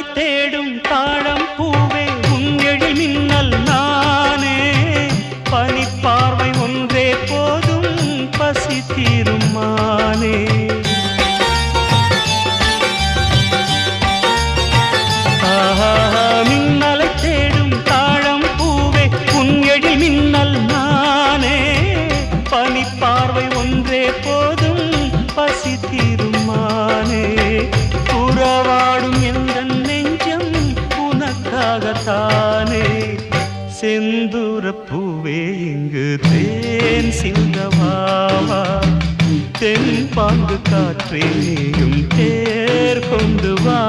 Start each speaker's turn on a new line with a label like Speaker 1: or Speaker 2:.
Speaker 1: மின்னலை தேடும் தாழம் பூவே உன் எழில் மின்னல் நானே பனிப்பார்வை ஒன்றே போதும் பசி தீரும் மானே மின்னலை தேடும் தாழம் பூவே உன் எழில் மின்னல் நானே பனிப்பார்வை ஒன்றே போதும் பசி தீரும் மானே உறவாடும் எந்த நெஞ்சம் உனக்காகத்தானே செந்தூர பூவே இங்கு தேன் சிந்தவாவா தென் பாங்கு காற்றே நீயும் தேர் கொண்டு வா